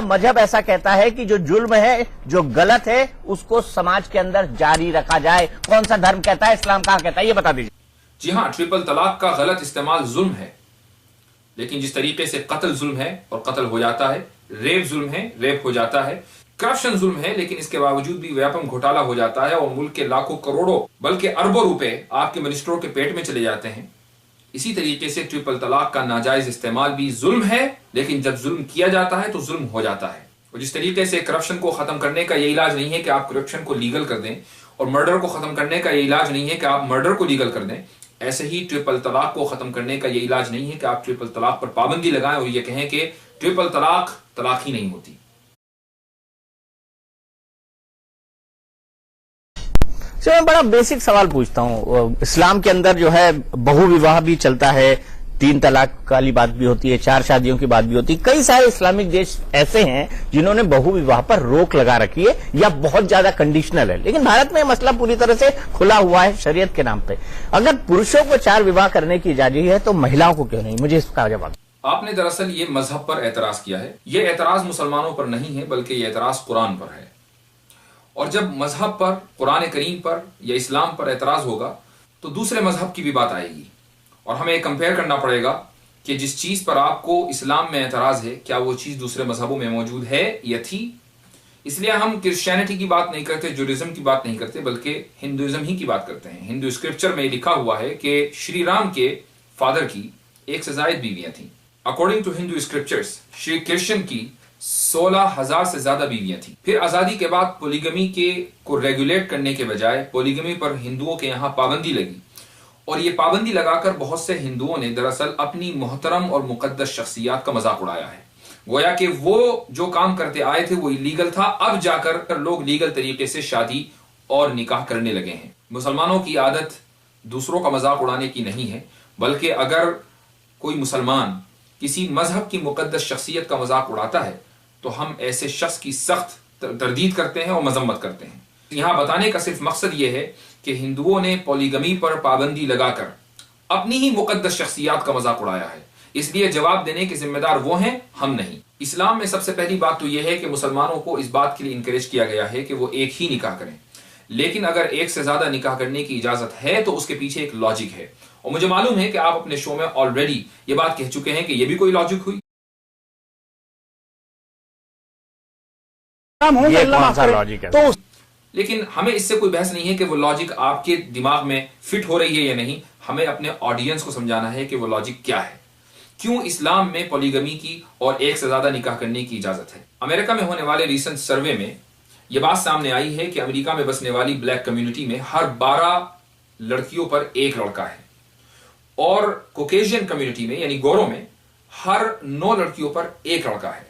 مذہب ایسا کہتا ہے کہ جو جرم ہے، جو غلط ہے، اس کو سماج کے اندر جاری رکھا جائے. کون سا دھرم کہتا ہے، اسلام کہاں کہتا ہے، یہ بتا دیجیے. جی ہاں، ٹرپل طلاق کا غلط استعمال ظلم ہے، لیکن جس طریقے سے قتل ظلم ہے اور قتل ہو جاتا ہے، ریپ ظلم ہے، ریپ ہو جاتا ہے، کرپشن ظلم ہے، لیکن اس کے باوجود بھی ویاپم گھوٹالا ہو جاتا ہے اور ملک کے لاکھوں کروڑوں بلکہ اربوں روپے آپ کے منسٹروں کے پیٹ میں چلے جاتے ہیں. اسی طریقے سے ٹرپل طلاق کا ناجائز استعمال بھی ظلم ہے، لیکن جب ظلم کیا جاتا ہے تو ظلم ہو جاتا ہے. اور جس طریقے سے کرپشن کو ختم کرنے کا یہ علاج نہیں ہے کہ آپ کرپشن کو لیگل کر دیں، اور مرڈر کو ختم کرنے کا یہ علاج نہیں ہے کہ آپ مرڈر کو لیگل کر دیں، ایسے ہی ٹرپل طلاق کو ختم کرنے کا یہ علاج نہیں ہے کہ آپ ٹرپل طلاق پر پابندی لگائیں اور یہ کہیں کہ ٹرپل طلاق طلاق ہی نہیں ہوتی. میں بڑا بیسک سوال پوچھتا ہوں. اسلام کے اندر جو ہے بہو وواہ بھی چلتا ہے، 3 طلاق والی بات بھی ہوتی ہے، 4 شادیوں کی بات بھی ہوتی ہے. کئی سارے اسلامک دیش ایسے ہیں جنہوں نے بہو وواہ پر روک لگا رکھی ہے یا بہت زیادہ کنڈیشنل ہے، لیکن بھارت میں یہ مسئلہ پوری طرح سے کھلا ہوا ہے شریعت کے نام پہ. اگر پروشوں کو 4 وواہ کرنے کی اجازت ہے تو مہیلاؤں کو کیوں نہیں؟ مجھے اس کا جواب. آپ نے دراصل یہ مذہب پر اعتراض کیا ہے. یہ اعتراض مسلمانوں پر نہیں ہے، بلکہ یہ اعتراض قرآن پر ہے. اور جب مذہب پر، قرآن کریم پر یا اسلام پر اعتراض ہوگا تو دوسرے مذہب کی بھی بات آئے گی، اور ہمیں کمپیئر کرنا پڑے گا کہ جس چیز پر آپ کو اسلام میں اعتراض ہے کیا وہ چیز دوسرے مذہبوں میں موجود ہے یا تھی. اس لیے ہم کرسچینٹی کی بات نہیں کرتے، جوڈازم کی بات نہیں کرتے، بلکہ ہندوازم ہی کی بات کرتے ہیں. ہندو اسکرپچر میں لکھا ہوا ہے کہ شری رام کے فادر کی 1 سے زائد بیویاں تھیں. According to Hindu scriptures Shri Krishna کی 16,000 سے زیادہ بیویاں تھیں. پھر آزادی کے بعد پولیگمی کو ریگولیٹ کرنے کے بجائے پولیگمی پر ہندوؤں کے یہاں پابندی لگی، اور یہ پابندی لگا کر بہت سے ہندوؤں نے دراصل اپنی محترم اور مقدس شخصیات کا مذاق اڑایا ہے. گویا کہ وہ جو کام کرتے آئے تھے وہ لیگل تھا، اب جا کر لوگ لیگل طریقے سے شادی اور نکاح کرنے لگے ہیں. مسلمانوں کی عادت دوسروں کا مذاق اڑانے کی نہیں ہے، بلکہ اگر کوئی مسلمان کسی مذہب کی مقدس شخصیت کا مذاق اڑاتا ہے تو ہم ایسے شخص کی سخت تردید کرتے ہیں اور مذمت کرتے ہیں. یہاں بتانے کا صرف مقصد یہ ہے کہ ہندوؤں نے پولیگمی پر پابندی لگا کر اپنی ہی مقدس شخصیات کا مذاق اڑایا ہے، اس لیے جواب دینے کے ذمہ دار وہ ہیں، ہم نہیں. اسلام میں سب سے پہلی بات تو یہ ہے کہ مسلمانوں کو اس بات کے لیے انکریج کیا گیا ہے کہ وہ ایک ہی نکاح کریں، لیکن اگر ایک سے زیادہ نکاح کرنے کی اجازت ہے تو اس کے پیچھے ایک لاجک ہے. اور مجھے معلوم ہے کہ آپ اپنے شو میں آلریڈی یہ بات کہہ چکے ہیں کہ یہ بھی کوئی لاجک ہوئی. یہ کون سا لاجک ہے؟ لیکن ہمیں اس سے کوئی بحث نہیں ہے کہ وہ لاجک آپ کے دماغ میں فٹ ہو رہی ہے یا نہیں. ہمیں اپنے آڈینس کو سمجھانا ہے کہ وہ لاجک کیا ہے، کیوں اسلام میں پولیگمی کی اور ایک سے زیادہ نکاح کرنے کی اجازت ہے. امریکہ میں ہونے والے ریسنٹ سروے میں یہ بات سامنے آئی ہے کہ امریکہ میں بسنے والی بلیک کمیونٹی میں ہر 12 لڑکیوں پر ایک لڑکا ہے، اور کوکیشین کمیونٹی میں یعنی گوروں میں ہر 9 لڑکیوں پر ایک لڑکا ہے.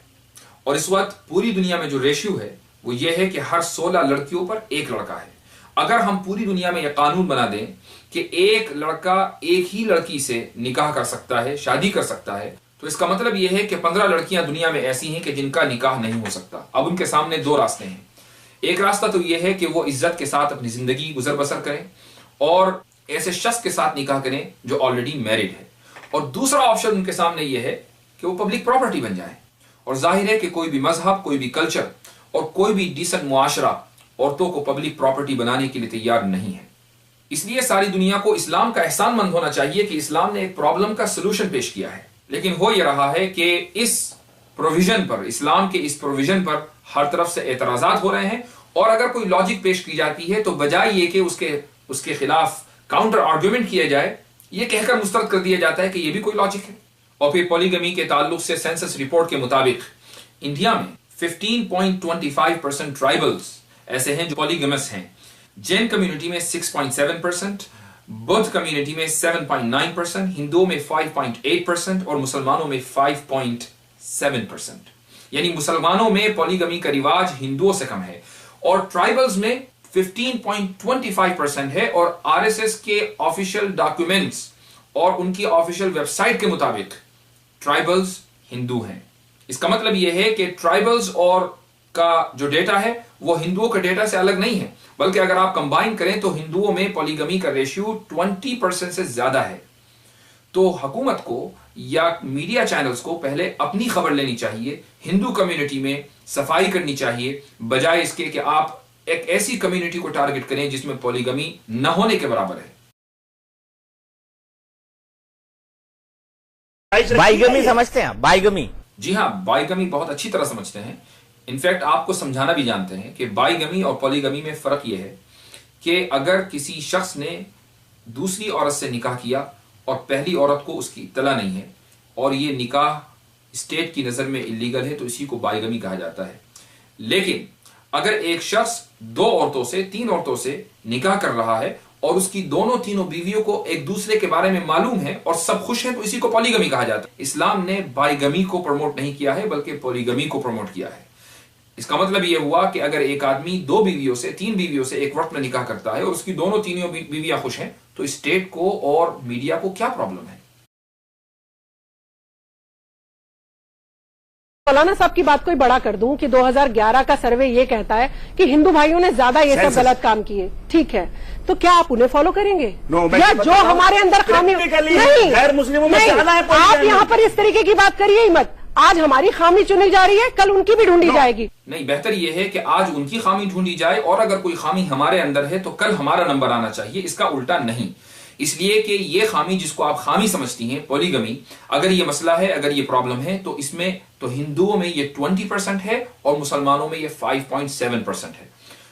اور اس وقت پوری دنیا میں جو ریشیو ہے وہ یہ ہے کہ ہر 16 لڑکیوں پر ایک لڑکا ہے. اگر ہم پوری دنیا میں یہ قانون بنا دیں کہ ایک لڑکا ایک ہی لڑکی سے نکاح کر سکتا ہے، شادی کر سکتا ہے، تو اس کا مطلب یہ ہے کہ 15 لڑکیاں دنیا میں ایسی ہیں کہ جن کا نکاح نہیں ہو سکتا. اب ان کے سامنے 2 راستے ہیں. ایک راستہ تو یہ ہے کہ وہ عزت کے ساتھ اپنی زندگی گزر بسر کریں اور ایسے شخص کے ساتھ نکاح کریں جو آلریڈی میرڈ ہے، اور دوسرا آپشن ان کے سامنے یہ ہے کہ وہ پبلک پراپرٹی بن جائیں. اور ظاہر ہے کہ کوئی بھی مذہب، کوئی بھی کلچر اور کوئی بھی ڈیسنٹ معاشرہ عورتوں کو پبلک پراپرٹی بنانے کے لیے تیار نہیں ہے. اس لیے ساری دنیا کو اسلام کا احسان مند ہونا چاہیے کہ اسلام نے ایک پرابلم کا سلوشن پیش کیا ہے. لیکن ہو یہ رہا ہے کہ اس پروویژن پر، اسلام کے اس پروویژن پر ہر طرف سے اعتراضات ہو رہے ہیں، اور اگر کوئی لاجک پیش کی جاتی ہے تو بجائے یہ کہ اس کے خلاف کاؤنٹر آرگومنٹ کیا جائے، یہ کہہ کر مسترد کر دیا جاتا ہے کہ یہ بھی کوئی لاجک ہے. اور پھر پولیگمی کے تعلق سے سینسس رپورٹ کے مطابق انڈیا میں 15.25% ٹرائبلز ایسے ہیں جو پولیگمس ہیں. جین کمیونٹی میں 6.7%، بدھ کمیونٹی میں 7.9%، ہندوؤں میں 5.8% اور مسلمانوں میں 5.7%. یعنی مسلمانوں میں پولیگمی کا رواج ہندوؤں سے کم ہے، اور ٹرائبلز میں 15.25% ہے. اور RSS کے آفیشیل ڈاکیومنٹس اور ان کی آفیشیل ویب سائٹ کے مطابق ٹرائبلز ہندو ہیں. اس کا مطلب یہ ہے کہ ٹرائبلز اور کا جو ڈیٹا ہے وہ ہندوؤں کے ڈیٹا سے الگ نہیں ہے، بلکہ اگر آپ کمبائن کریں تو ہندوؤں میں پولیگمی کا ریشیو 20% سے زیادہ ہے. تو حکومت کو یا میڈیا چینلز کو پہلے اپنی خبر لینی چاہیے، ہندو کمیونٹی میں صفائی کرنی چاہیے، بجائے اس کے کہ آپ ایک ایسی کمیونٹی کو ٹارگٹ کریں جس میں پولیگمی نہ ہونے کے برابر ہے۔ بائیگمی سمجھتے ہیں آپ؟ بائیگمی؟ جی ہاں، بائیگمی بہت اچھی طرح سمجھتے ہیں، انفیکٹ آپ کو سمجھانا بھی جانتے ہیں کہ بائیگمی اور پولیگمی میں فرق یہ ہے کہ اگر کسی شخص نے دوسری عورت سے نکاح کیا اور پہلی عورت کو اس کی اطلاع نہیں ہے اور یہ نکاح اسٹیٹ کی نظر میں اللیگل ہے تو اسی کو بائیگمی کہا جاتا ہے۔ لیکن اگر ایک شخص 2 عورتوں سے 3 عورتوں سے نکاح کر رہا ہے اور اس کی تینوں بیویوں کو ایک دوسرے کے بارے میں معلوم ہے اور سب خوش ہیں تو اسی کو پولیگمی کہا جاتا ہے۔ اسلام نے بائیگمی کو پروموٹ نہیں کیا ہے بلکہ پولیگمی کو پروموٹ کیا ہے۔ اس کا مطلب یہ ہوا کہ اگر ایک آدمی 2 بیویوں سے 3 بیویوں سے ایک وقت میں نکاح کرتا ہے اور اس کی تینوں بیویاں خوش ہیں تو اسٹیٹ کو اور میڈیا کو کیا پرابلم ہے؟ مولانا صاحب کی بات کوئی بڑا کر دوں کہ 2011 کا سروے یہ کہتا ہے کہ ہندو بھائیوں نے زیادہ یہ سب غلط کام کیے، ٹھیک ہے، تو کیا آپ انہیں فالو کریں گے؟ یا جو ہمارے اندر خامی نہیں، آپ یہاں پر اس طریقے کی بات کریے ہی مت۔ آج ہماری خامی چنی جا رہی ہے، کل ان کی بھی ڈھونڈی جائے گی۔ نہیں، بہتر یہ ہے کہ آج ان کی خامی ڈھونڈی جائے اور اگر کوئی خامی ہمارے اندر ہے تو کل ہمارا نمبر آنا چاہیے، اس کا الٹا نہیں۔ اس لیے کہ یہ خامی جس کو آپ خامی سمجھتی ہیں، پولیگمی، اگر یہ مسئلہ ہے، اگر یہ پرابلم ہے تو اس میں تو ہندوؤں میں یہ 20% ہے اور مسلمانوں میں یہ 5.7% ہے۔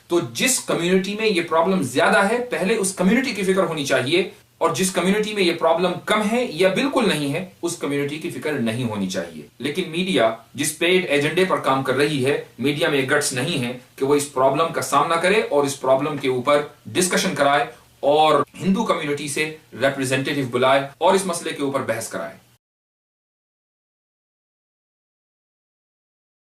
تو جس کمیونٹی میں یہ پرابلم زیادہ ہے پہلے اس کمیونٹی کی فکر ہونی چاہیے، اور جس کمیونٹی میں یہ پرابلم کم ہے یا بالکل نہیں ہے اس کمیونٹی کی فکر نہیں ہونی چاہیے۔ لیکن میڈیا جس پیڈ ایجنڈے پر کام کر رہی ہے، میڈیا میں گٹس نہیں ہے کہ وہ اس پرابلم کا سامنا کرے اور اس پرابلم کے اوپر ڈسکشن کرائے اور ہندو کمیونٹی سے ریپرزینٹیٹیو بلائے اور اس مسئلے کے اوپر بحث کرائے۔